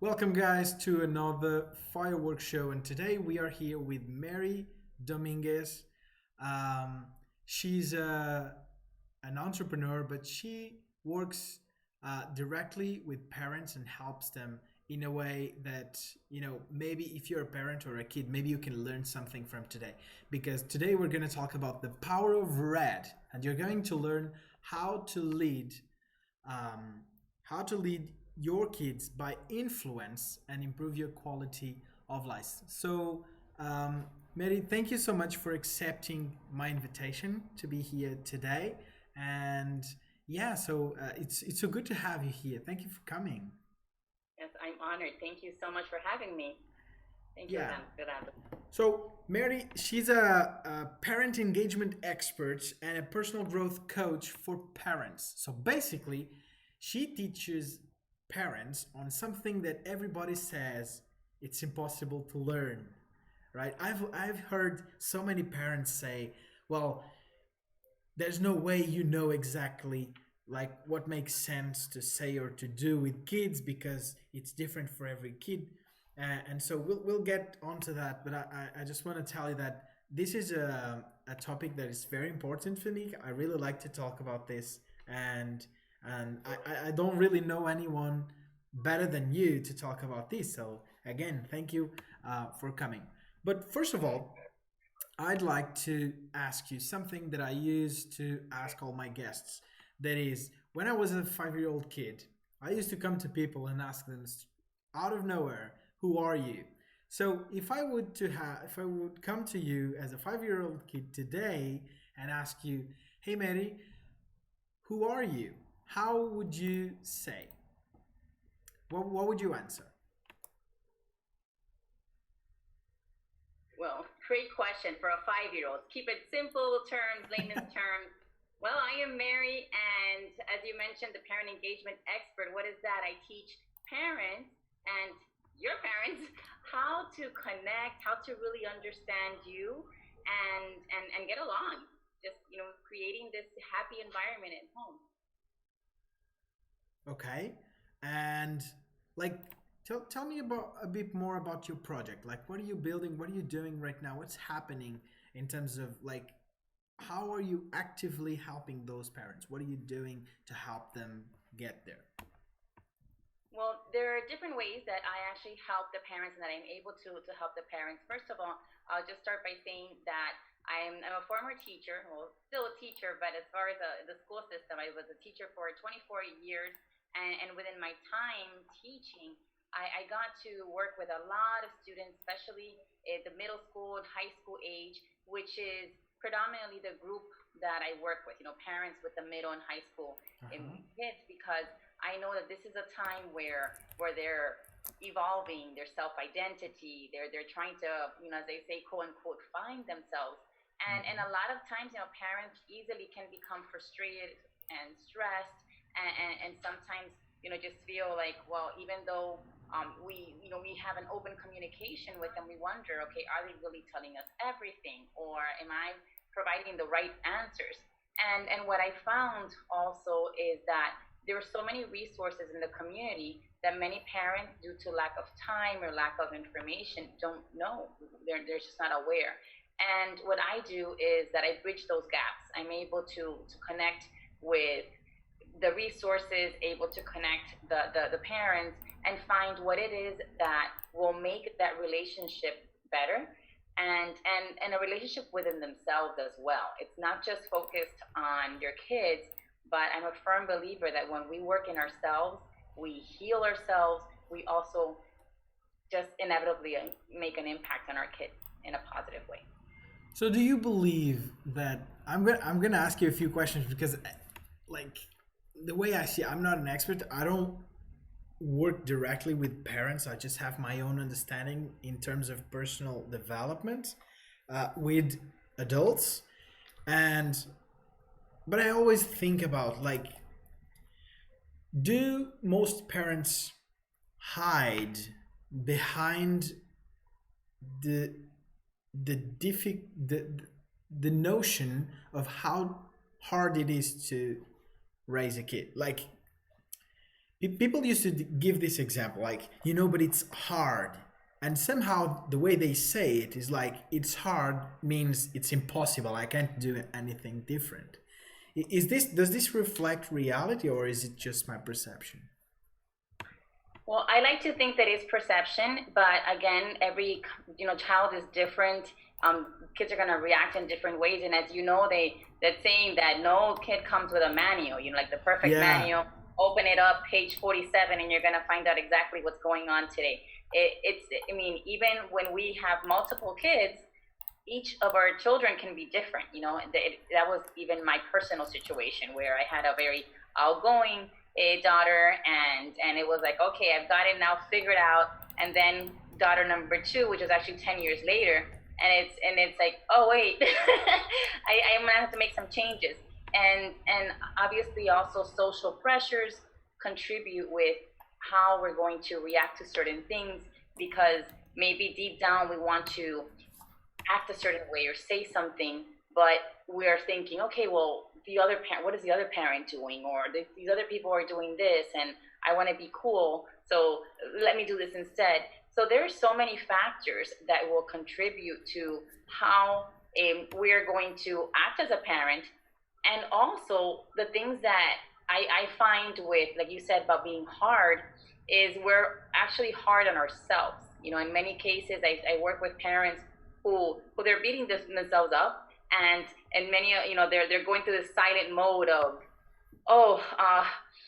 Welcome, guys, to another Firework show. And today we are here with Mery Dominguez. Um, she's an entrepreneur, but she works directly with parents and helps them in a way that, maybe if you're a parent or a kid, maybe you can learn something from today. Because today we're going to talk about the power of red, and you're going to learn how to lead um, your kids by influence and improve your quality of life. So, Mary, thank you so much for accepting my invitation to be here today. And yeah, so it's so good to have you here. Thank you for coming. Yes, I'm honored. Thank you so much for having me. Thank you, Yeah. Adam, for that. So, Mary, she's a parent engagement expert and a personal growth coach for parents. So, basically, she teaches parents on something that everybody says it's impossible to learn, right? I've heard so many parents say, well, there's no way you know exactly like what makes sense to say or to do with kids because it's different for every kid. And so we'll get onto that, but I just want to tell you that this is a topic that is very important for me. I really like to talk about this, and I don't really know anyone better than you to talk about this. So again, thank you for coming. But first of all, I'd like to ask you something that I used to ask all my guests. That is, when I was a 5-year-old kid, I used to come to people and ask them out of nowhere, "Who are you?" So if I would come to you as a 5-year-old kid today and ask you, "Hey, Mary, who are you?" How would you say? What would you answer? Well, great question for a 5-year-old. Keep it simple terms, layman's terms. Well, I am Mary, and as you mentioned, the parent engagement expert. What is that? I teach parents and your parents how to connect, how to really understand you, and get along. Just creating this happy environment at home. Okay. And like tell me about a bit more about your project. Like what are you building? What are you doing right now? What's happening in terms of like how are you actively helping those parents? What are you doing to help them get there? Well, there are different ways that I actually help the parents and that I'm able to help the parents. First of all, I'll just start by saying that I'm a former teacher, well, still a teacher, but as far as the school system, I was a teacher for 24 years. And within my time teaching, I got to work with a lot of students, especially at the middle school and high school age, which is predominantly the group that I work with, parents with the middle and high school Uh-huh. kids, because I know that this is a time where they're evolving their self identity. They're trying to, as they say, quote unquote, find themselves. And Mhm. a lot of times, parents easily can become frustrated and stressed, and sometimes, just feel like, well, even though we have an open communication with them, we wonder, okay, are they really telling us everything, or am I providing the right answers? And what I found also is that there are so many resources in the community that many parents, due to lack of time or lack of information, don't know. They're just not aware. And what I do is that I bridge those gaps. I'm able to connect with the resources, able to connect the parents and find what it is that will make that relationship better, and a relationship within themselves as well. It's not just focused on your kids, but I'm a firm believer that when we work in ourselves, we heal ourselves, we also just inevitably make an impact on our kids in a positive way. So do you believe that I'm gonna ask you a few questions because like the way I see it, I'm not an expert. I don't work directly with parents. I just have my own understanding in terms of personal development with adults. And but I always think about like, do most parents hide behind the the the notion of how hard it is to raise a kid? Like People used to give this example, like, but it's hard. And somehow the way they say it is like it's hard means it's impossible. I can't do anything different. Does this reflect reality, or is it just my perception? Well, I like to think that it's perception, but again, every child is different. Kids are gonna react in different ways, and as you know, that saying that no kid comes with a manual. Like the perfect Yeah. manual. Open it up, page 47, and you're gonna find out exactly what's going on today. It's I mean, even when we have multiple kids, each of our children can be different. That was even my personal situation where I had a very outgoing daughter, and it was like, okay, I've got it now figured out. And then daughter number two, which was actually 10 years later, and it's like, oh wait, I'm gonna have to make some changes. And obviously also social pressures contribute with how we're going to react to certain things, because maybe deep down we want to act a certain way or say something, but we're thinking, okay, well, the other parent, what is the other parent doing? Or these other people are doing this, and I want to be cool, so let me do this instead. So there are so many factors that will contribute to how we're going to act as a parent. And also the things that I find with, like you said, about being hard, is we're actually hard on ourselves. In many cases, I work with parents who they're beating themselves up, and many, they're going through this silent mode of, oh,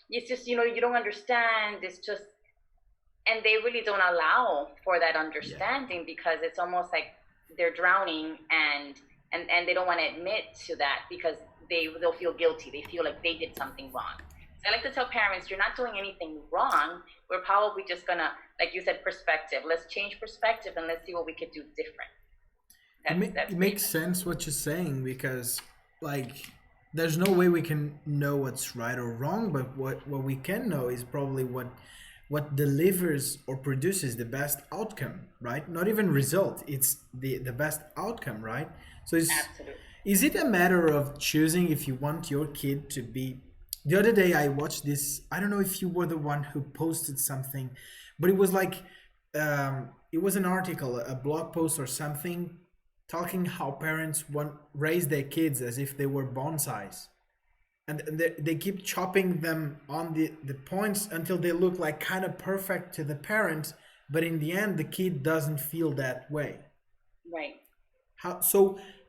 it's just, you don't understand. It's just, and they really don't allow for that Yeah. understanding, because it's almost like they're drowning, and they don't want to admit to that, because they'll feel guilty. They feel like they did something wrong. So I like to tell parents, you're not doing anything wrong. We're probably just gonna, like you said, perspective. Let's change perspective, and let's see what we could do different. That's It pretty makes much. sense what you're saying, because, like, there's no way we can know what's right or wrong, but what we can know is probably what delivers or produces the best outcome, right? Not even result, it's the best outcome, right? So Absolutely. is it a matter of choosing if you want your kid to be? The other day I watched this. I don't know if you were the one who posted something, but it was like, it was an article, a blog post or something, talking how parents want raise their kids as if they were bonsais, and they keep chopping them on the points until they look like kind of perfect to the parents, but in the end the kid doesn't feel that way. Right.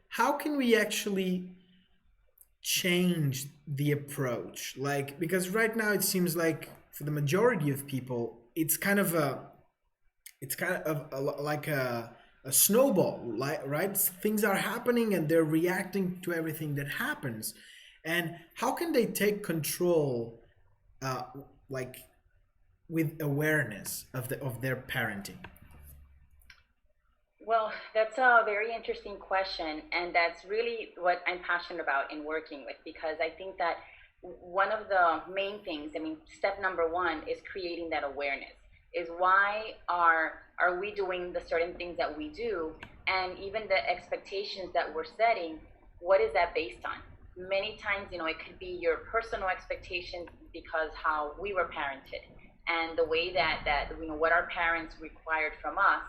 How can we actually change the approach, like, because right now it seems like for the majority of people like a snowball, like, right? Things are happening and they're reacting to everything that happens. And how can they take control, uh, like, with awareness of their parenting? Well, that's a very interesting question, and that's really what I'm passionate about in working with, because I think that one of the main things, I mean, step number one is creating that awareness. Is why are we doing the certain things that we do, and even the expectations that we're setting, what is that based on? Many times, it could be your personal expectations, because how we were parented, and the way that what our parents required from us,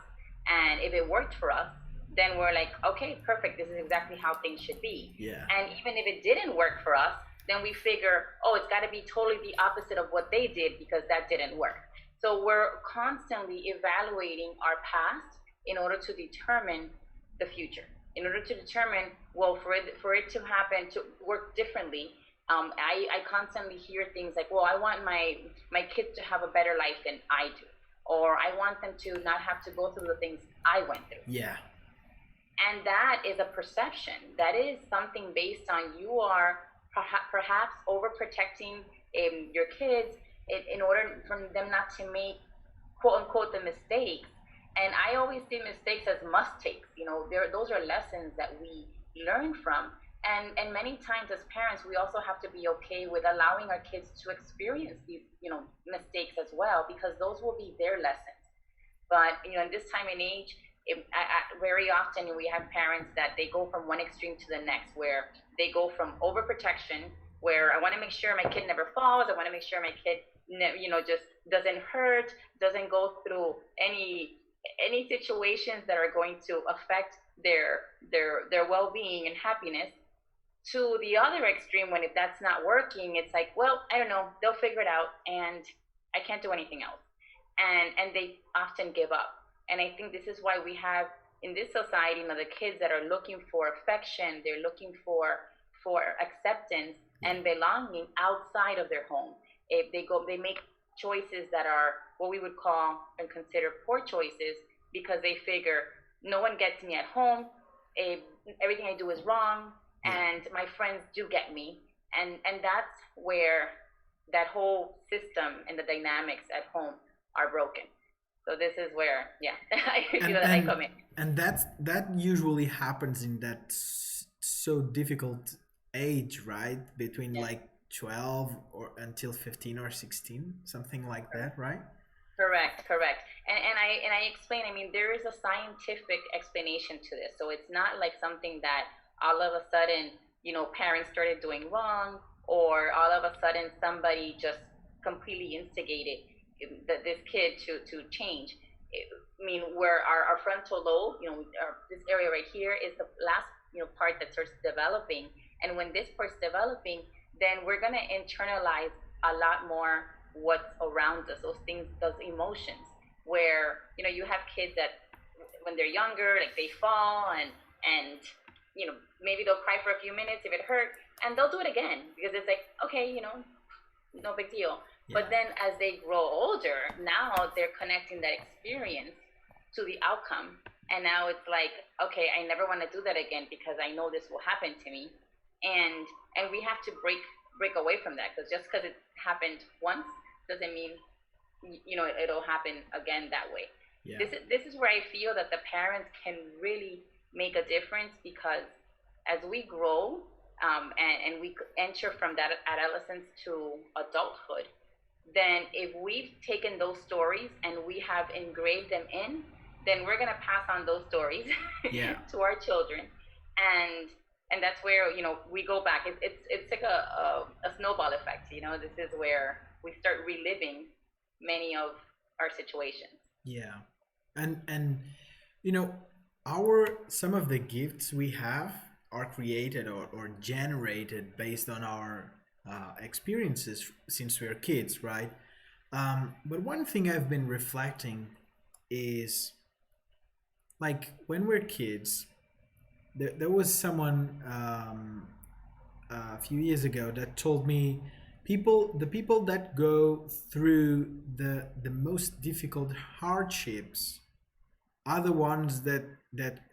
and if it worked for us, then we're like, okay, perfect, this is exactly how things should be. Yeah. And even if it didn't work for us, then we figure, oh, it's got to be totally the opposite of what they did, because that didn't work. So we're constantly evaluating our past in order to determine the future, in order to determine, well, for it to happen, to work differently. I constantly hear things like, well, I want my kids to have a better life than I do, or I want them to not have to go through the things I went through. Yeah. And that is a perception. That is something based on, you are perhaps overprotecting your kids in order for them not to make, quote unquote, the mistakes. And I always see mistakes as must takes. Those are lessons that we learn from. And many times as parents, we also have to be okay with allowing our kids to experience these, mistakes as well, because those will be their lessons. But in this time and age, very often we have parents that they go from one extreme to the next, where they go from overprotection, where I want to make sure my kid never falls, I want to make sure my kid just doesn't hurt, doesn't go through any situations that are going to affect their well-being and happiness, to the other extreme when if that's not working, it's like, well, I don't know, they'll figure it out and I can't do anything else. And they often give up. And I think this is why we have in this society, the kids that are looking for affection, they're looking for acceptance and belonging outside of their home. If they make choices that are what we would call and consider poor choices, because they figure no one gets me at home, eh, everything I do is wrong, Yeah. and my friends do get me, and that's where that whole system and the dynamics at home are broken. So this is where, yeah, I feel and that I come and in. and that usually happens in that so difficult age, right? Between Yeah, like 12 or until 15 or 16, something like that, right? correct, correct. And I explain. I mean, there is a scientific explanation to this, so it's not like something that all of a sudden, parents started doing wrong, or all of a sudden somebody just completely instigated this kid to change. I mean, where our frontal lobe, this area right here is the last, part that starts developing. And when this part's developing, then we're gonna internalize a lot more what's around us, those things, those emotions. Where you have kids that when they're younger, like they fall and maybe they'll cry for a few minutes if it hurt, and they'll do it again because it's like, okay, no big deal. But Yeah. then as they grow older, now they're connecting that experience to the outcome. And now it's like, okay, I never want to do that again because I know this will happen to me. And we have to break away from that, because just because it happened once doesn't mean it'll happen again that way. Yeah. This is where I feel that the parents can really make a difference, because as we grow, and we enter from that adolescence to adulthood, then if we've taken those stories and we have engraved them in, then we're gonna pass on those stories Yeah. to our children, and that's where we go back. It's like a snowball effect. This is where we start reliving many of our situations. Yeah. And you know, our some of the gifts we have are created or generated based on our experiences since we are kids, right? But one thing I've been reflecting is like when we're kids, there was someone a few years ago that told me the people that go through the most difficult hardships are the ones that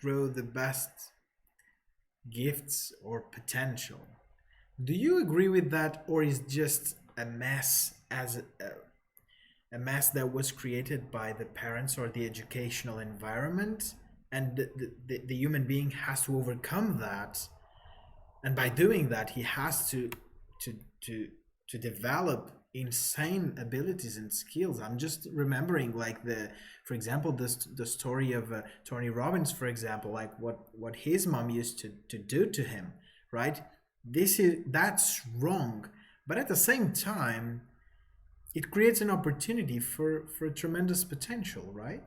grow the best gifts or potential. Do you agree with that, or is just a mess a mess that was created by the parents or the educational environment, and the human being has to overcome that, and by doing that he has to to to develop insane abilities and skills. I'm just remembering like for example, the story of Tony Robbins, for example, like what his mom used to do to him, right? That's wrong, but at the same time it creates an opportunity for tremendous potential, right?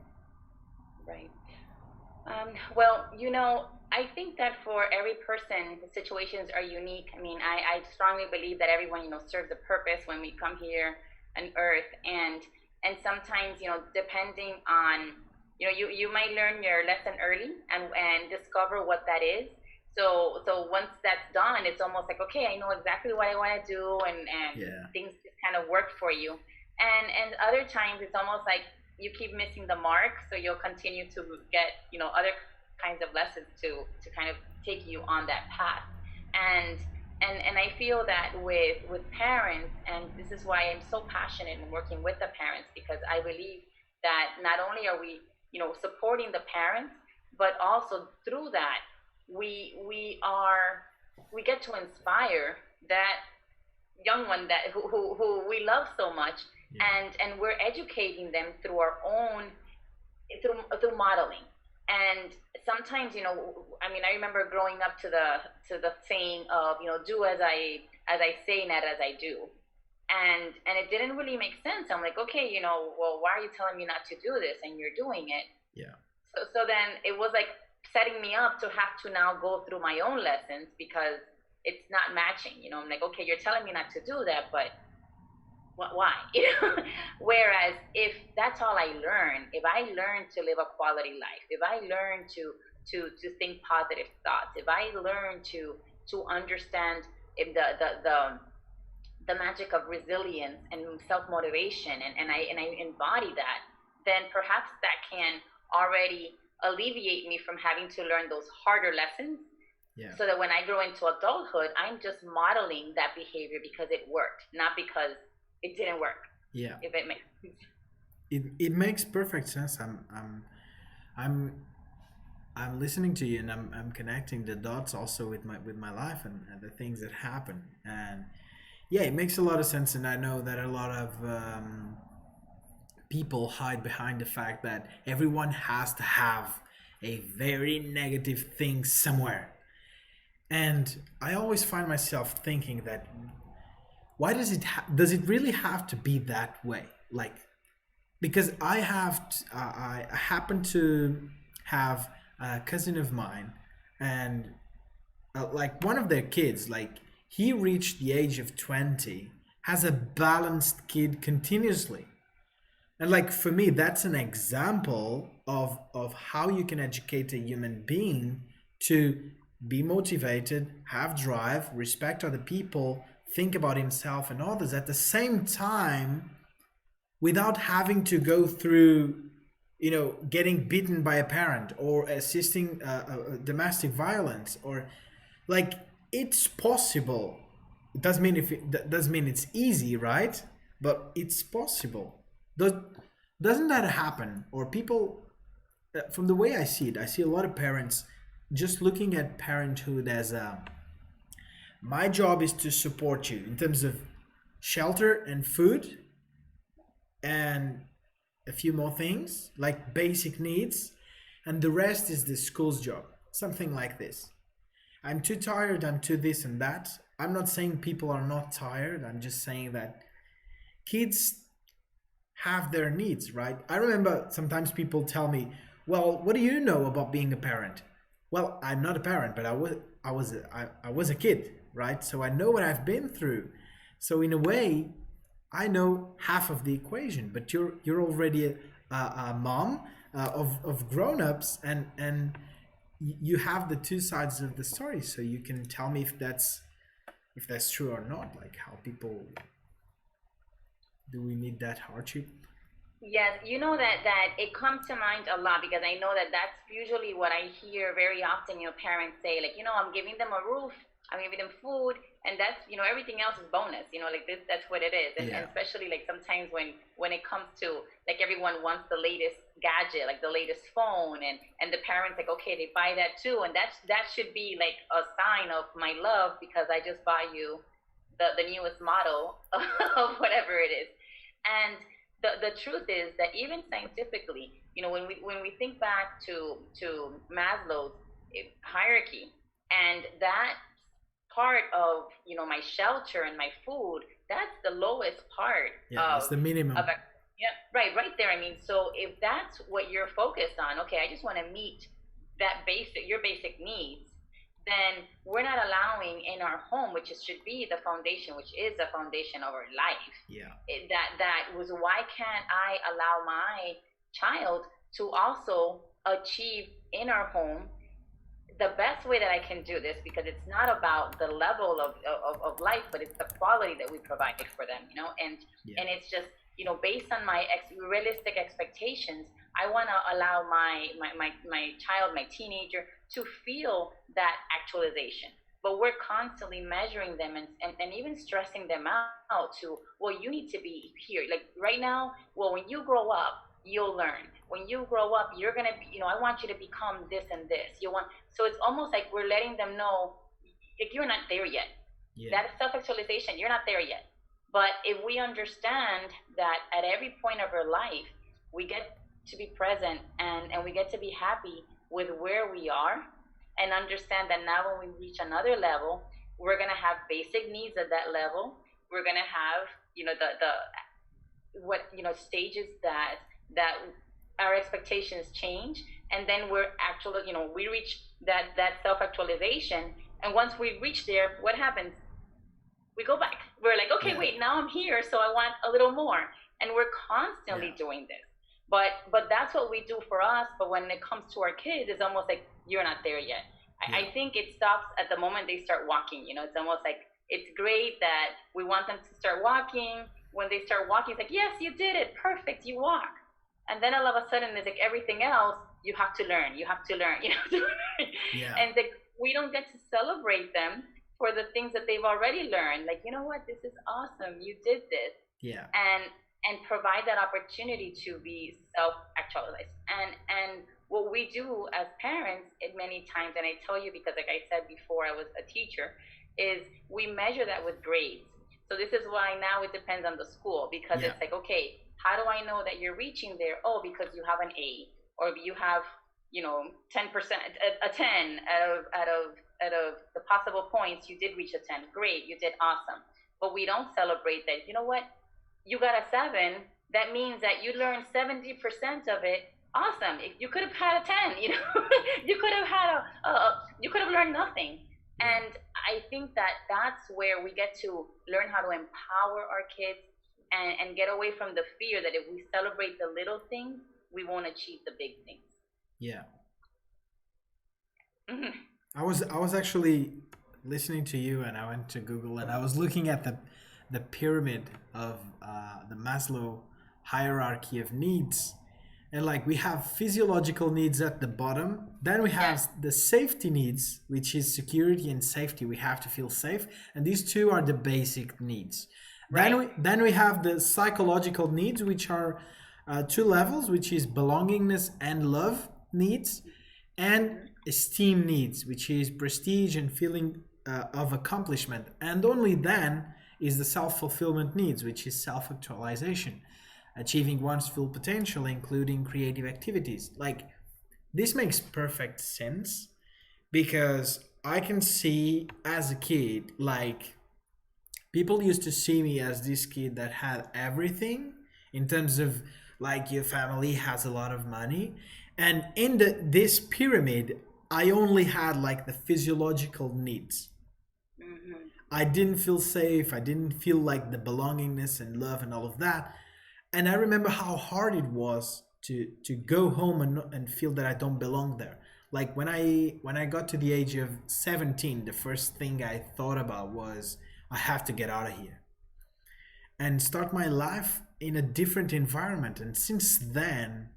Right. Well, I think that for every person, the situations are unique. I mean, I strongly believe that everyone, serves a purpose when we come here on Earth, and sometimes, depending on, you might learn your lesson early and discover what that is. So once that's done, it's almost like, okay, I know exactly what I want to do, and Yeah. things just kind of work for you. And other times, it's almost like you keep missing the mark, so you'll continue to get other kinds of lessons to kind of take you on that path. And and and I feel that with parents, and this is why I'm so passionate in working with the parents, because I believe that not only are we supporting the parents, but also through that we get to inspire that young one that who we love so much, Yeah. and we're educating them through our own, through modeling. And sometimes, I mean, I remember growing up to the saying of, do as I say, not as I do. And it didn't really make sense. I'm like, okay, well, why are you telling me not to do this and you're doing it? Yeah. So then it was like setting me up to have to now go through my own lessons because it's not matching. I'm like, okay, you're telling me not to do that, but why? Whereas if that's all I learn, if I learn to live a quality life, if I learn to think positive thoughts, if I learn to understand if the magic of resilience and self motivation, and I embody that, then perhaps that can already alleviate me from having to learn those harder lessons, Yeah. so that when I grow into adulthood, I'm just modeling that behavior because it worked, not because it didn't work. Yeah. If it makes sense. It makes perfect sense. I'm I'm listening to you, and I'm connecting the dots also with my life, and the things that happen. And yeah, it makes a lot of sense. And I know that a lot of people hide behind the fact that everyone has to have a very negative thing somewhere. And I always find myself thinking that why does it really have to be that way? Like, because I happen to have a cousin of mine, and like one of their kids, like he reached the age of 20, has a balanced kid continuously. And like for me, that's an example of how you can educate a human being to be motivated, have drive, respect other people, think about himself and others at the same time, without having to go through, getting beaten by a parent or assisting domestic violence, or like it's possible. It doesn't mean if it doesn't mean it's easy, right? But it's possible. Does doesn't that happen? Or people, from the way I see it, I see a lot of parents just looking at parenthood as a, my job is to support you in terms of shelter and food and a few more things like basic needs, and the rest is the school's job, something like this. I'm too tired, I'm too this and that. I'm not saying people are not tired, I'm just saying that kids have their needs, right? I remember sometimes people tell me, well, what do you know about being a parent? Well, I'm not a parent, but I was a kid, right? So I know what I've been through. So in a way, I know half of the equation, but you're already a mom of grown-ups, and you have the two sides of the story, so you can tell me if that's true or not. Like how people, do we need that hardship? Yes, that it comes to mind a lot because I know that that's usually what I hear very often. Parents say like, I'm giving them a roof, I'm giving them food, and that's everything else is bonus. Like this, that's what it is. And Yeah. especially like sometimes when it comes to like everyone wants the latest gadget, like the latest phone, and the parents like, okay, they buy that too, and that should be like a sign of my love because I just buy you the newest model of whatever it is. And the truth is that even scientifically, when we think back to Maslow's hierarchy, and that part of my shelter and my food, that's the lowest part Yeah, that's the of minimum. a, yeah, right there. I mean, so if that's what you're focused on, okay, I just want to meet that basic your basic needs, then we're not allowing in our home, which should be the foundation, which is the foundation of our life. Yeah. That was why can't I allow my child to also achieve in our home the best way that I can do this, because it's not about the level of life, but it's the quality that we provide for them, Yeah. and it's just, based on my realistic expectations, I want to allow my child, my teenager, to feel that actualization. But we're constantly measuring them, and even stressing them out to, well, you need to be here. Like right now, well, when you grow up, you'll learn. When you grow up, you're going to be, I want you to become this and this. So it's almost like we're letting them know, like, you're not there yet. Yeah. That self actualization, you're not there yet. But if we understand that at every point of our life, we get to be present, and we get to be happy with where we are, and understand that now when we reach another level, we're going to have basic needs at that level. We're going to have the what stages that our expectations change, and then we're actually we reach that self actualization. And once we reach there, what happens? We go back. We're like, okay, Yeah. wait, now I'm here, so I want a little more, and we're Yeah. constantly doing this. But that's what we do for us. But when it comes to our kids, it's almost like you're not there yet. I Yeah. think it stops at the moment they start walking. It's almost like it's great that we want them to start walking. When they start walking, it's like, yes, you did it, perfect, you walk. And then all of a sudden, it's like everything else you have to learn. You have to learn. You have to learn. Yeah. And like we don't get to celebrate them for the things that they've already learned. Like, you know what, this is awesome. You did this. Yeah. And provide that opportunity to be self actualized. And what we do as parents many times, and I tell you because like I said before, I was a teacher, is we measure that with grades. So this is why now it depends on the school, because Yeah. it's like, okay, how do I know that you're reaching there? Oh, because you have an A, or you have 10%, a 10 out of the possible points. You did reach a 10. Great, you did awesome. But we don't celebrate that. You know what? You got a 7. That means that you learned 70% of it. Awesome. If you could have had a 10, you could have had you could have learned nothing. Yeah. And I think that that's where we get to learn how to empower our kids, and get away from the fear that if we celebrate the little things, we won't achieve the big things. Yeah. Hmm. I was actually listening to you, and I went to Google, and I was looking at the pyramid of the Maslow hierarchy of needs. And like we have physiological needs at the bottom, then we Yes. have the safety needs, which is security and safety. We have to feel safe, and these two are the basic needs. Then Right. we have the psychological needs, which are two levels, which is belongingness and love needs, and Hmm. esteem needs, which is prestige and feeling of accomplishment. And only then is the self fulfillment needs, which is self actualization, achieving one's full potential, including creative activities. Like, this makes perfect sense because I can see as a kid, like, people used to see me as this kid that had everything in terms of like your family has a lot of money, and in this pyramid I only had like the physiological needs. Hmm. I didn't feel safe, I didn't feel like the belongingness and love and all of that. And I remember how hard it was to go home and feel that I don't belong there. Like when I got to the age of 17, the first thing I thought about was I have to get out of here and start my life in a different environment. And since then,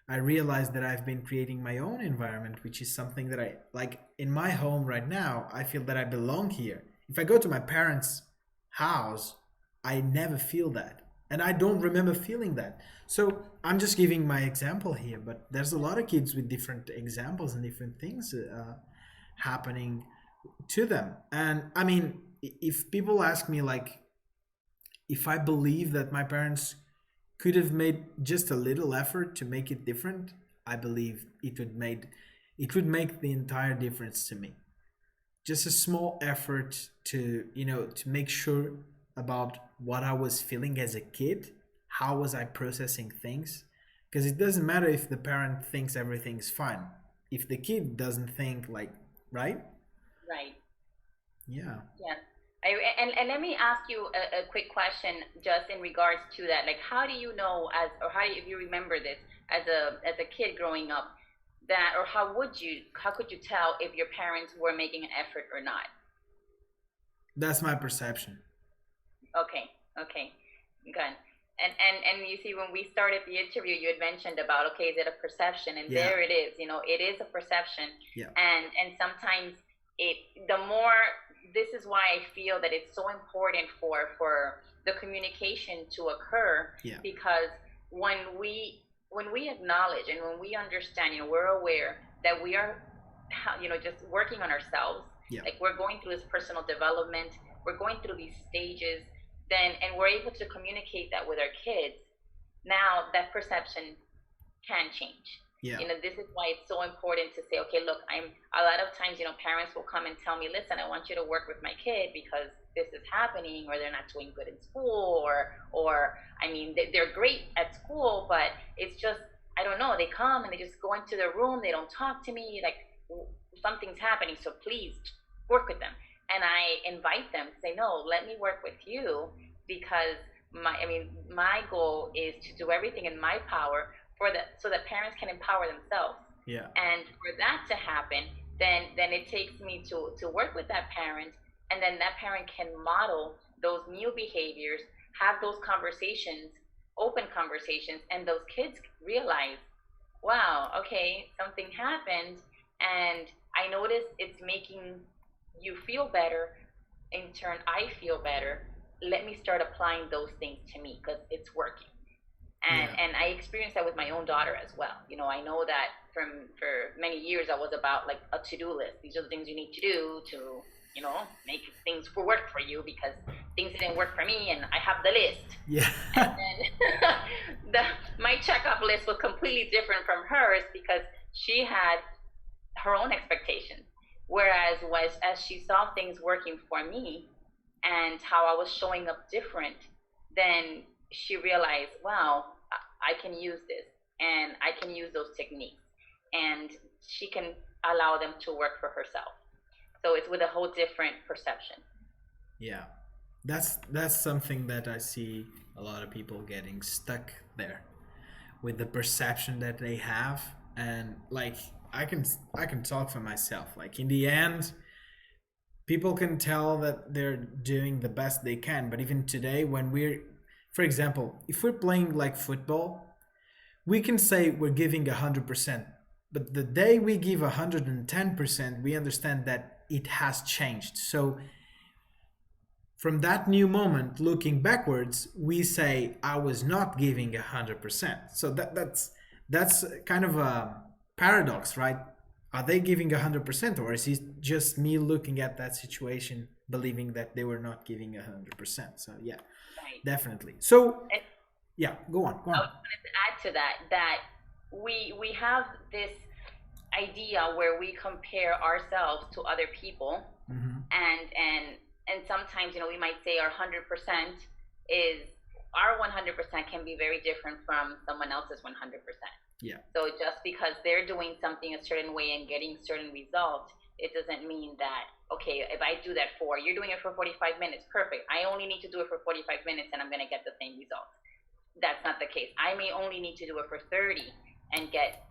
I realized that I've been creating my own environment, which is something that I like in my home right now. I feel that I belong here. If I go to my parents' house, I never feel that. And I don't remember feeling that. So I'm just giving my example here, but there's a lot of kids with different examples and different things happening to them. And I mean, if people ask me, like, if I believe that my parents could have made just a little effort to make it different, I believe it would make the entire difference to me. Just a small effort to make sure about what I was feeling as a kid, how was I processing things? Because it doesn't matter if the parent thinks everything's fine. If the kid doesn't think like, right? Right. Yeah. Yes. And let me ask you a quick question just in regards to that. Like, how do you know, or how do you, if you remember this as a kid growing up, that, or how could you tell if your parents were making an effort or not? That's my perception. Okay. Okay. Good. And you see, when we started the interview, you had mentioned about, okay, is it a perception? And Yeah. there it is. It is a perception. Yeah. And sometimes it the more this is why I feel that it's so important for the communication to occur, Yeah. because when we acknowledge and when we understand, we're aware that we are just working on ourselves, Yeah. like we're going through this personal development, we're going through these stages, then and we're able to communicate that with our kids. Now that perception can change. Yeah. This is why it's so important to say, okay, look, I'm a lot of times, parents will come and tell me, listen, I want you to work with my kid because this is happening, or they're not doing good in school, or I mean, they're great at school, but it's just, I don't know, they come and they just go into their room, they don't talk to me, like something's happening, so please work with them. And I invite them to say, no, let me work with you, because my goal is to do everything in my power so that parents can empower themselves. Yeah. And for that to happen, then it takes me to work with that parent, and then that parent can model those new behaviors, have those conversations, open conversations, and those kids realize, wow, okay, something happened, and I notice it's making you feel better. In turn, I feel better. Let me start applying those things to me because it's working. and Yeah. and I experienced that with my own daughter as well. I know that for many years I was about like a to do list. These are the things you need to do to make things work for you, because things didn't work for me, and I have the list. Yeah. And then my checkup list was completely different from hers, because she had her own expectations. Whereas as she saw things working for me and how I was showing up different, then she realized, wow, I can use this, and I can use those techniques, and she can allow them to work for herself. So it's with a whole different perception. Yeah. That's something that I see a lot of people getting stuck there with the perception that they have. And like I can talk for myself. Like in the end, people can tell that they're doing the best they can, but even today when we're, for example, if we're playing like football, we can say we're giving 100%, but the day we give 110%, we understand that it has changed. So from that new moment, looking backwards, we say I was not giving 100%. So that's kind of a paradox, right? Are they giving 100%, or is it just me looking at that situation believing that they were not giving 100%? So yeah, Right. definitely. So And yeah, go on, go I on. was going to add to that we have this idea where we compare ourselves to other people, Hmm. and sometimes we might say our 100% is our 100% can be very different from someone else's 100%. Yeah. So just because they're doing something a certain way and getting certain results, it doesn't mean that, okay, if I do that you're doing it for 45 minutes, perfect, I only need to do it for 45 minutes and I'm going to get the same results. That's not the case. I may only need to do it for 30 and get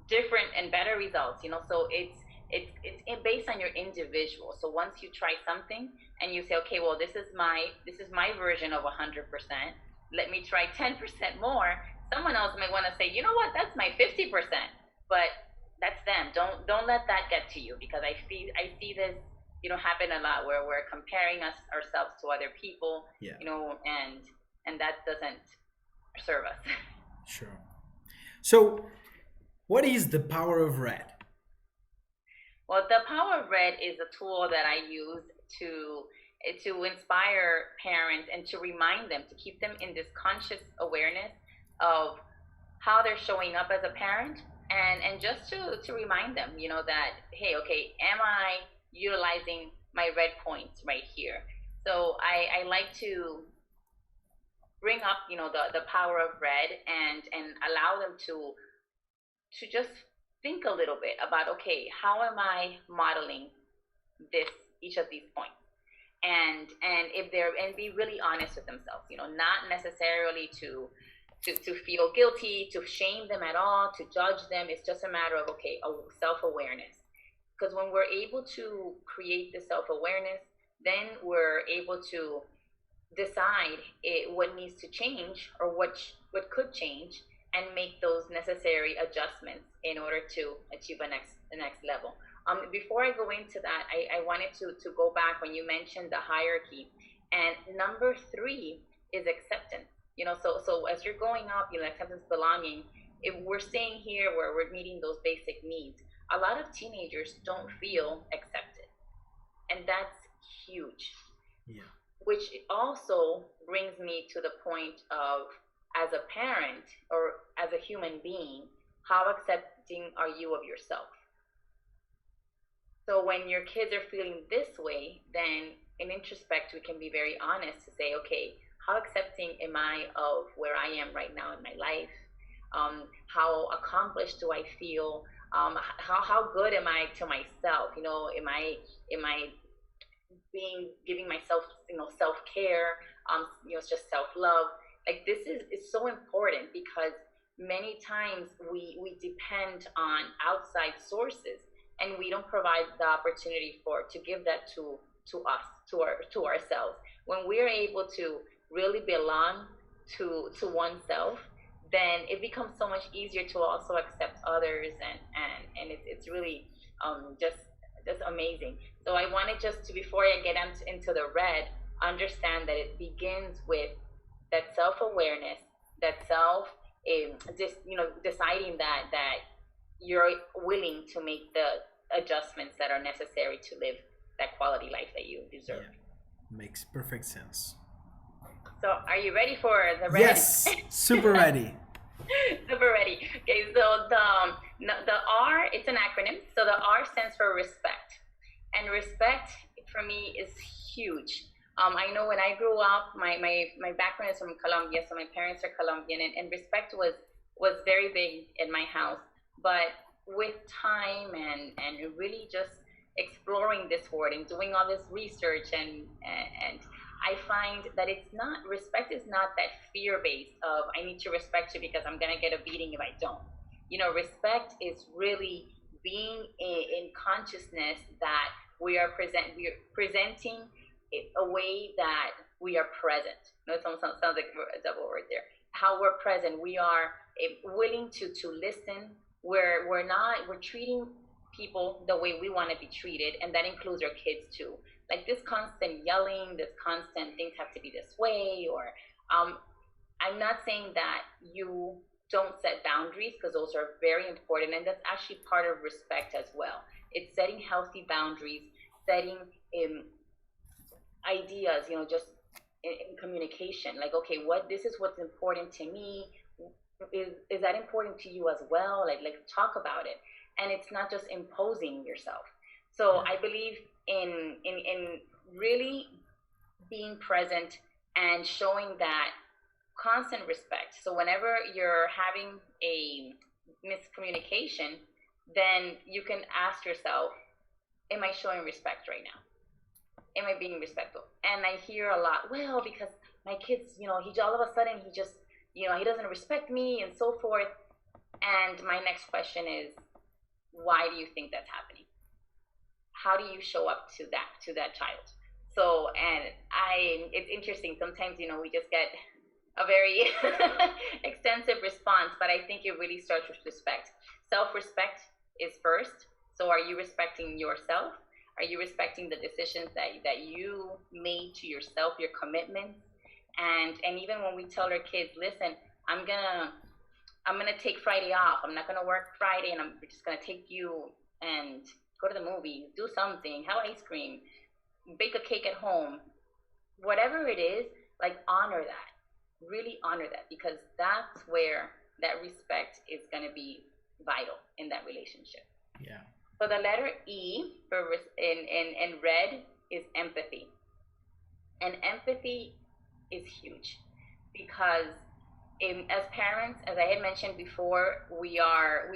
different and better results. So it's based on your individual. So once you try something and you say, okay, well, this is my version of 100%, let me try 10% more. Someone else might want to say, you know what, that's my 50%. But that's them. Don't let that get to you, because I see this happen a lot, where we're comparing ourselves to other people, Yeah. and that doesn't serve us. Sure. So what is the power of red? Well, the Power of Red is a tool that I use to inspire parents and to remind them, to keep them in this conscious awareness of how they're showing up as a parent, and just to remind them, that, hey, okay, am I utilizing my red points right here? So I like to bring up, the power of red, and allow them to just think a little bit about, okay, how am I modeling this each of these points, and if they're and be really honest with themselves, not necessarily to feel guilty, to shame them at all, to judge them. It's just a matter of, okay, self-awareness. Because when we're able to create the self-awareness, then we're able to decide what needs to change, or what could change, and make those necessary adjustments in order to achieve the next level. Before I go into that, I wanted to go back when you mentioned the hierarchy, and number three is acceptance. So as you're going up, acceptance, belonging. If we're staying here where we're meeting those basic needs, a lot of teenagers don't feel accepted, and that's huge. Yeah. Which also brings me to the point of, as a parent or as a human being, how accepting are you of yourself? So when your kids are feeling this way, then in introspect, we can be very honest to say, okay, how accepting am I of where I am right now in my life? How accomplished do I feel? How good am I to myself? Am I being giving myself self care? It's just self love. Like this is so important because many times we depend on outside sources and we don't provide the opportunity for to give that to us to ourselves when we're able to really belong to oneself, then it becomes so much easier to also accept others, and it's really just amazing. So I wanted just to, before I get into the red, understand that it begins with that self-awareness, that self just deciding that you're willing to make the adjustments that are necessary to live that quality life that you deserve. Yeah, makes perfect sense. So, are you ready for the red? Yes, super ready. Super ready. Okay, so the R, it's an acronym. So the R stands for respect, and respect for me is huge. I know when I grew up, my background is from Colombia, so my parents are Colombian, and respect was very big in my house. But with time and really just exploring this word and doing all this research and I find that it's not, respect is not that fear based of I need to respect you because I'm gonna get a beating if I don't. Respect is really being in consciousness that we are presenting a way that we are present. It sounds like a double word there. How we're present, we are willing to listen. We're treating people the way we want to be treated, and that includes our kids too. Like this constant yelling, this constant things have to be this way, or I'm not saying that you don't set boundaries because those are very important, and that's actually part of respect as well. It's setting healthy boundaries, setting ideas, just in communication. Like, okay, this is what's important to me. Is that important to you as well? Like talk about it, and it's not just imposing yourself. So I believe in really being present and showing that constant respect. So whenever you're having a miscommunication, then you can ask yourself, am I showing respect right now? Am I being respectful? And I hear a lot, well, because my kids, he all of a sudden he just, he doesn't respect me and so forth. And my next question is, why do you think that's happening? How do you show up to that child? So, and it's interesting. Sometimes, we just get a very extensive response, but I think it really starts with respect. Self-respect is first. So are you respecting yourself? Are you respecting the decisions that you made to yourself, your commitments? And even when we tell our kids, listen, I'm gonna take Friday off. I'm not gonna work Friday, and I'm just gonna take you and go to the movies, do something, have ice cream, bake a cake at home, whatever it is. Like honor that, really honor that, because that's where that respect is gonna be vital in that relationship. Yeah. So the letter E for in red is empathy, and empathy is huge because as parents, as I had mentioned before, we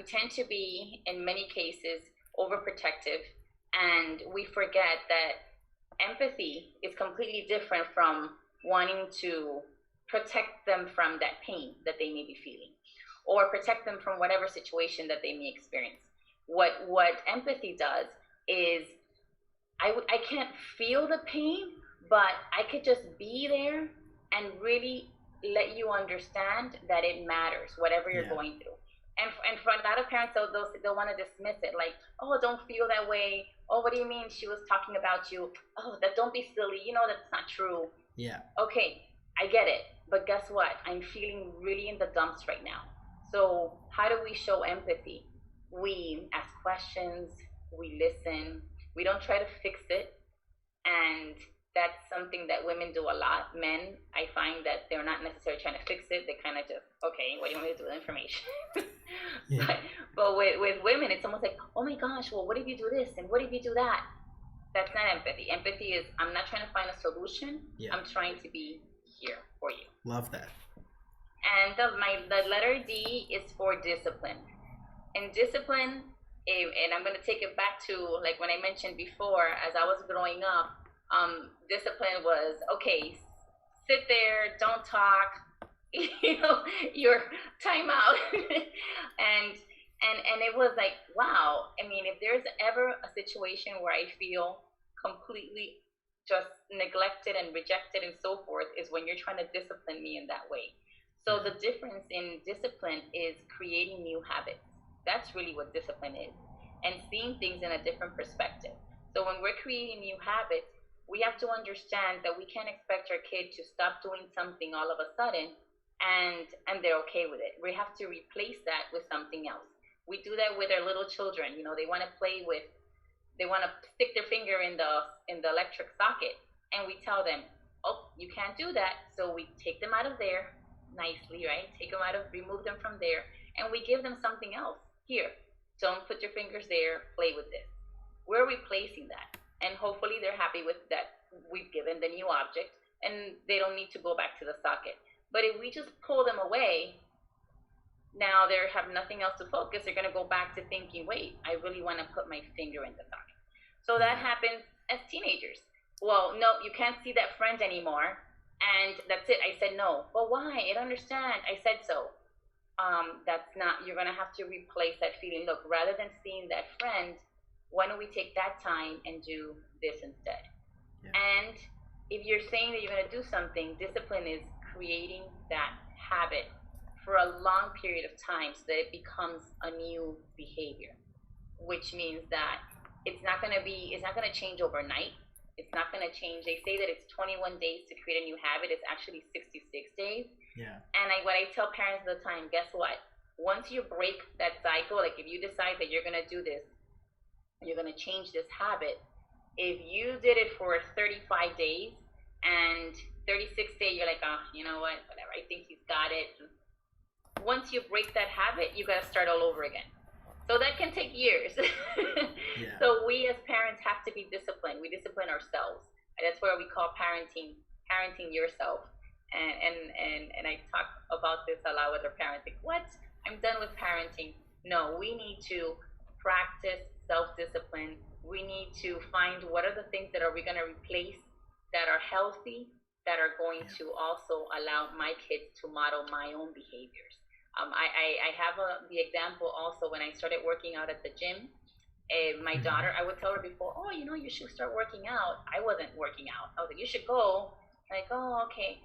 tend to be in many cases overprotective, and we forget that empathy is completely different from wanting to protect them from that pain that they may be feeling, or protect them from whatever situation that they may experience. What empathy does is I can't feel the pain, but I could just be there and really let you understand that it matters, whatever you're going through. And for a lot of parents, they'll want to dismiss it, like, oh, don't feel that way. Oh, what do you mean she was talking about you? Oh, don't be silly. That's not true. Yeah. Okay, I get it. But guess what? I'm feeling really in the dumps right now. So how do we show empathy? We ask questions, we listen, we don't try to fix it. And that's something that women do a lot. Men, I find that they're not necessarily trying to fix it. They kind of just, okay, what do you want me to do with information? Yeah. But with women, it's almost like, oh my gosh, well, what if you do this and what if you do that? That's not empathy. Empathy is, I'm not trying to find a solution. Yeah. I'm trying to be here for you. Love that. And the letter D is for discipline. And discipline, and I'm going to take it back to like when I mentioned before, as I was growing up, discipline was okay, sit there, don't talk, you know, your timeout. and and it was like, wow. I mean, if there's ever a situation where I feel completely just neglected and rejected and so forth, is when you're trying to discipline me in that way. So the difference in discipline is creating new habits. That's really what discipline is, and seeing things in a different perspective. So when we're creating new habits, we have to understand that we can't expect our kid to stop doing something all of a sudden and they're okay with it. We have to replace that with something else. We do that with our little children. You know, they want to play with, they want to stick their finger in the electric socket, and we tell them, oh, you can't do that. So we take them out of there nicely, right? Take them out of, remove them from there, and we give them something else. Here, don't put your fingers there, play with this. We're replacing that, and hopefully they're happy with that. We've given the new object and they don't need to go back to the socket. But if we just pull them away, now they have nothing else to focus. They're going to go back to thinking, wait, I really want to put my finger in the socket. So that happens as teenagers. Well, no, you can't see that friend anymore. And that's it. I said no. Well, why? I don't understand. I said so. That's not, you're going to have to replace that feeling. Look, rather than seeing that friend, why don't we take that time and do this instead? Yeah. And if you're saying that you're going to do something, discipline is creating that habit for a long period of time so that it becomes a new behavior, which means that it's not going to change overnight. It's not going to change. They say that it's 21 days to create a new habit. It's actually 66 days. Yeah. And what I tell parents all the time, guess what? Once you break that cycle, like if you decide that you're going to do this, you're going to change this habit. If you did it for 35 days and 36 days, you're like, oh, you know what? Whatever. I think he's got it. Once you break that habit, you got to start all over again. So that can take years. Yeah. So we as parents have to be disciplined. We discipline ourselves. That's where we call parenting yourself. And I talk about this a lot with our parents. Like, what? I'm done with parenting. No, we need to practice self-discipline. We need to find what are the things that are we going to replace that are healthy, that are going to also allow my kids to model my own behaviors. I have the example also when I started working out at the gym. My daughter, I would tell her before, oh, you know, you should start working out. I wasn't working out. I was like, you should go. Like, oh, okay.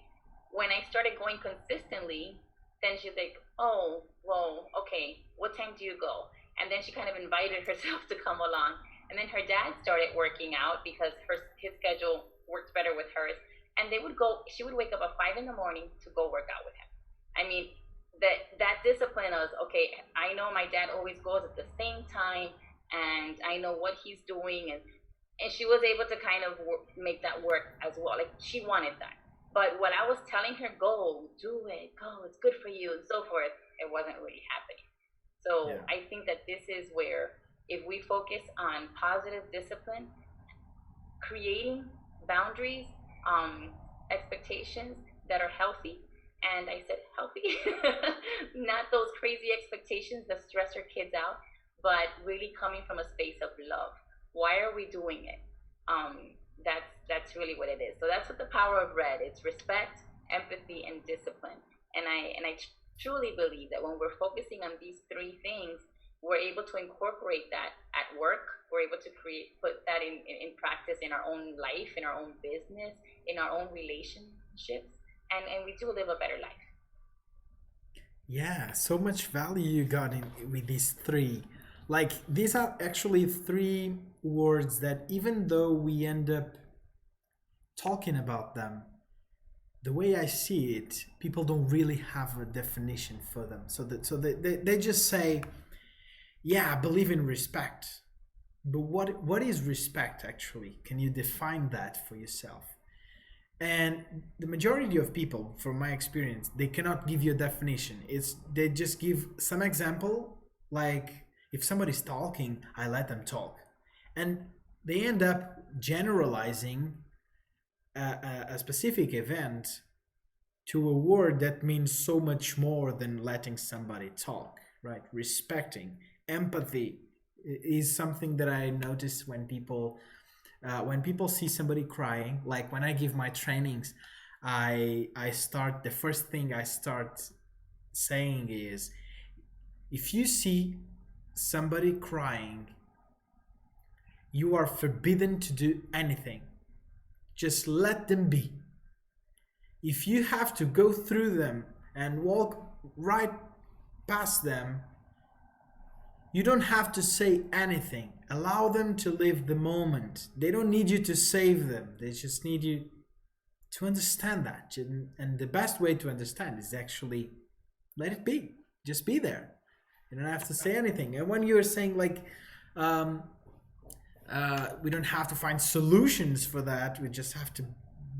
When I started going consistently, then she's like, oh, well, okay, what time do you go? And then she kind of invited herself to come along. And then her dad started working out because his schedule worked better with hers. And they would go, she would wake up at 5 in the morning to go work out with him. I mean, that discipline was, okay, I know my dad always goes at the same time and I know what he's doing. And she was able to kind of make that work as well. Like she wanted that. But when I was telling her, go, do it, go, it's good for you and so forth, it wasn't really happening. So yeah. I think that this is where if we focus on positive discipline, creating boundaries, expectations that are healthy, and I said healthy, not those crazy expectations that stress our kids out, but really coming from a space of love. Why are we doing it? That's really what it is. So that's what the power of red. It's respect, empathy, and discipline. And I truly believe that when we're focusing on these three things, we're able to incorporate that at work. We're able to put that in practice in our own life, in our own business, in our own relationships, and we do live a better life. Yeah, so much value you got in with these three. Like these are actually three words that even though we end up talking about them, the way I see it, people don't really have a definition for them. So they just say, yeah, I believe in respect. But what is respect actually? Can you define that for yourself? And the majority of people, from my experience, they cannot give you a definition. They just give some example Like if somebody's talking, I let them talk. And they end up generalizing a specific event to a word that means so much more than letting somebody talk, right? Respecting, empathy is something that I notice when people see somebody crying. Like when I give my trainings, I start the first thing I start saying is, if you see somebody crying, you are forbidden to do anything. Just let them be. If you have to go through them and walk right past them, you don't have to say anything. Allow them to live the moment. They don't need you to save them. They just need you to understand that. And the best way to understand is actually let it be. Just be there. You don't have to say anything. And when you're saying like, um, we don't have to find solutions for that. We just have to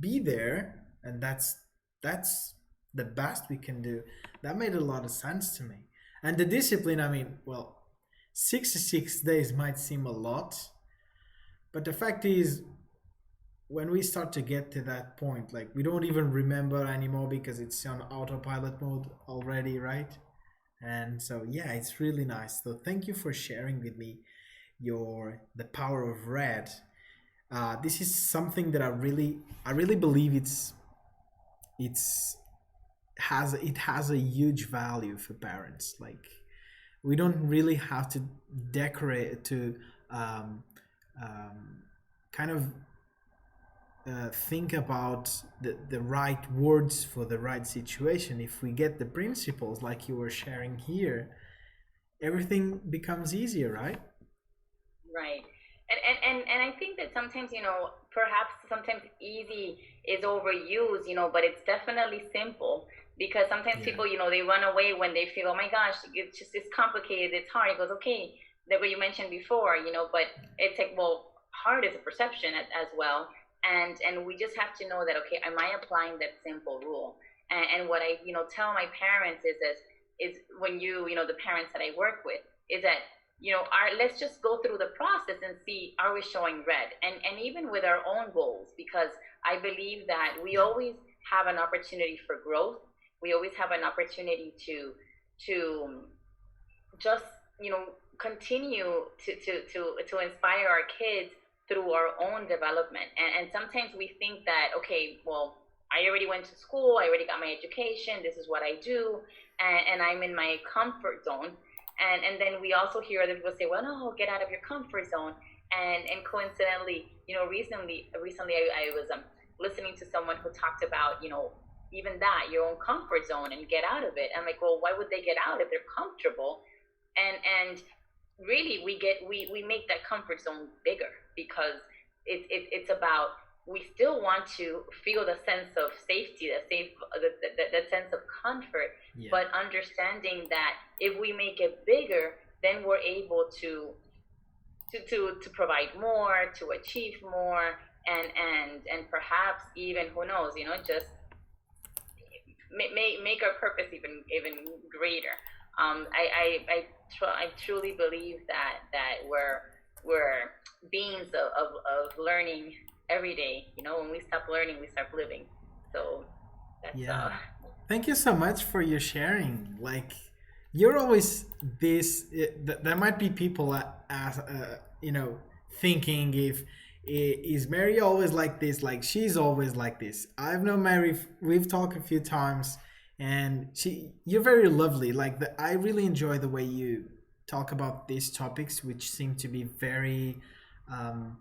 be there, and that's the best we can do. That made a lot of sense to me. And the discipline, I mean, well, 66 days might seem a lot, but the fact is, when we start to get to that point, like we don't even remember anymore because it's on autopilot mode already, right? And so yeah, it's really nice. So thank you for sharing with me your the power of red. This is something that I really believe it's it has a huge value for parents. Like we don't really have to decorate to um, um, kind of think about the right words for the right situation. If we get the principles like you were sharing here, everything becomes easier, right? Right. And I think that sometimes, perhaps sometimes easy is overused, but it's definitely simple because sometimes Yeah. people, they run away when they feel, oh my gosh, it's complicated, it's hard. It goes, okay, that what you mentioned before, but it's like, well, hard is a perception as well. And we just have to know that, okay, am I applying that simple rule? And what I, tell my parents is when the parents that I work with, is that let's just go through the process and see, are we showing red, and even with our own goals, because I believe that we Yeah. always have an opportunity for growth. We always have an opportunity to just continue to inspire our kids through our own development. And sometimes we think that, okay, well, I already went to school, I already got my education, this is what I do, and I'm in my comfort zone. And then we also hear other people say, well, no, get out of your comfort zone. And coincidentally, recently I was listening to someone who talked about, even that, your own comfort zone, and get out of it. I'm like, well, why would they get out if they're comfortable? And really, we make that comfort zone bigger because it's about, we still want to feel the sense of safety, the sense of comfort, Yeah. but understanding that if we make it bigger, then we're able to provide more, to achieve more, and perhaps even, who knows, just make our purpose even greater. I truly believe that we're beings of learning every day. When we stop learning, we start living. So that's Yeah. Thank you so much for your sharing. Like, you're always this. There might be people as thinking if is Mary always like this? Like she's always like this. I've known Mary. We've talked a few times, and you're very lovely. Like I really enjoy the way you talk about these topics, which seem to be very um,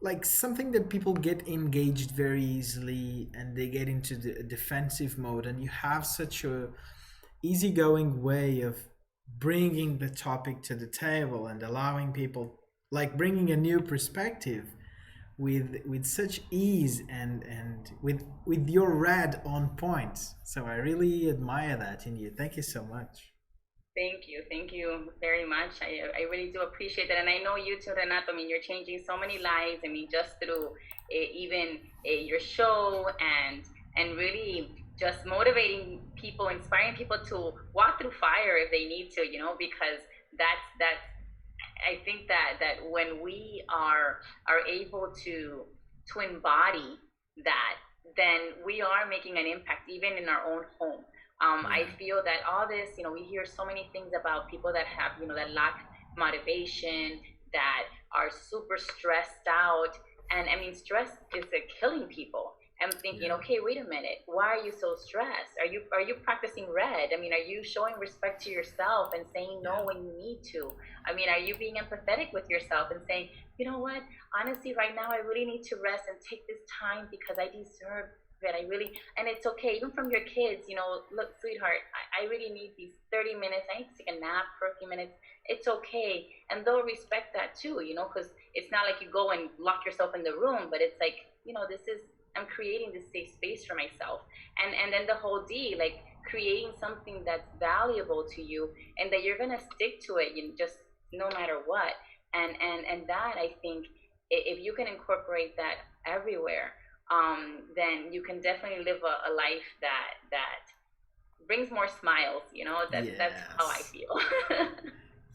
like something that people get engaged very easily and they get into the defensive mode, and you have such a easygoing way of bringing the topic to the table and allowing people, like bringing a new perspective with such ease and with your red on point. So I really admire that in you. Thank you so much. Thank you very much. I really do appreciate that, and I know you too, Renato. I mean, you're changing so many lives. I mean, just through even your show, and really just motivating people, inspiring people to walk through fire if they need to, because that's I think that when we are able to embody that, then we are making an impact even in our own home. I Yeah. feel that all this, we hear so many things about people that have, that lack motivation, that are super stressed out, and I mean, stress is killing people. I'm thinking, Yeah. okay, wait a minute. Why are you so stressed? Are you practicing red? I mean, are you showing respect to yourself and saying Yeah. no when you need to? I mean, are you being empathetic with yourself and saying, you know what? Honestly, right now, I really need to rest and take this time because I deserve it. I really, and it's okay, even from your kids, look, sweetheart, I really need these 30 minutes. I need to take a nap for a few minutes. It's okay. And they'll respect that too, because it's not like you go and lock yourself in the room, but it's like, this is, I'm creating this safe space for myself. And then the whole D, like creating something that's valuable to you and that you're gonna stick to it, just no matter what. And that, I think, if you can incorporate that everywhere, then you can definitely live a life that brings more smiles. That's how I Yes. feel.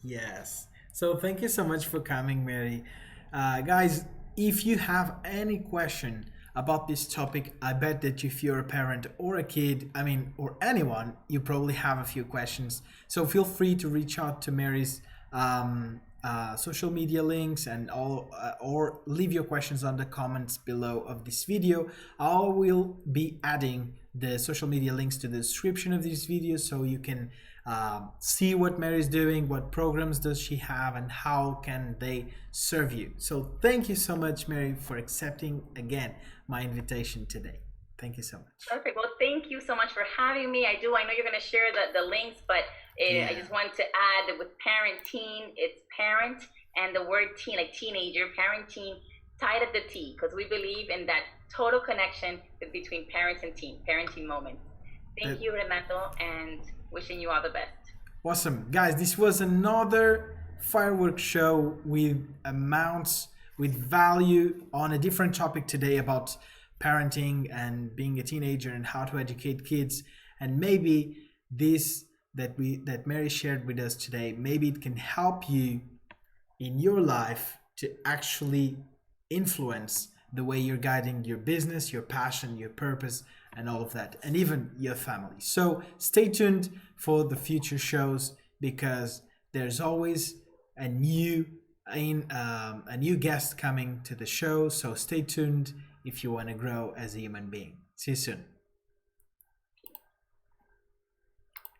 Yes. So thank you so much for coming, Mary. Guys, if you have any question about this topic, I bet that if you're a parent or a kid, I mean, or anyone, you probably have a few questions. So feel free to reach out to Mary's social media links and all, or leave your questions on the comments below of this video. I will be adding the social media links to the description of this video so you can see what Mary is doing, what programs does she have, and how can they serve you. So thank you so much, Mary, for accepting again my invitation today. Thank you so much. Perfect. Well, thank you so much for having me. I know you're going to share the links, but I Yeah. just wanted to add that with parenting, it's parent and the word teen, like teenager, parenting, tied at the T, because we believe in that total connection between parents and teen, parenting moments. Thank That you, Renato, and wishing you all the best. Awesome. Guys, this was another fireworks show with amounts, with value on a different topic today about parenting and being a teenager and how to educate kids. And maybe this that Mary shared with us today, maybe it can help you in your life to actually influence the way you're guiding your business, your passion, your purpose, and all of that, and even your family. So stay tuned for the future shows because there's always a new a new guest coming to the show. So stay tuned if you want to grow as a human being. See you soon.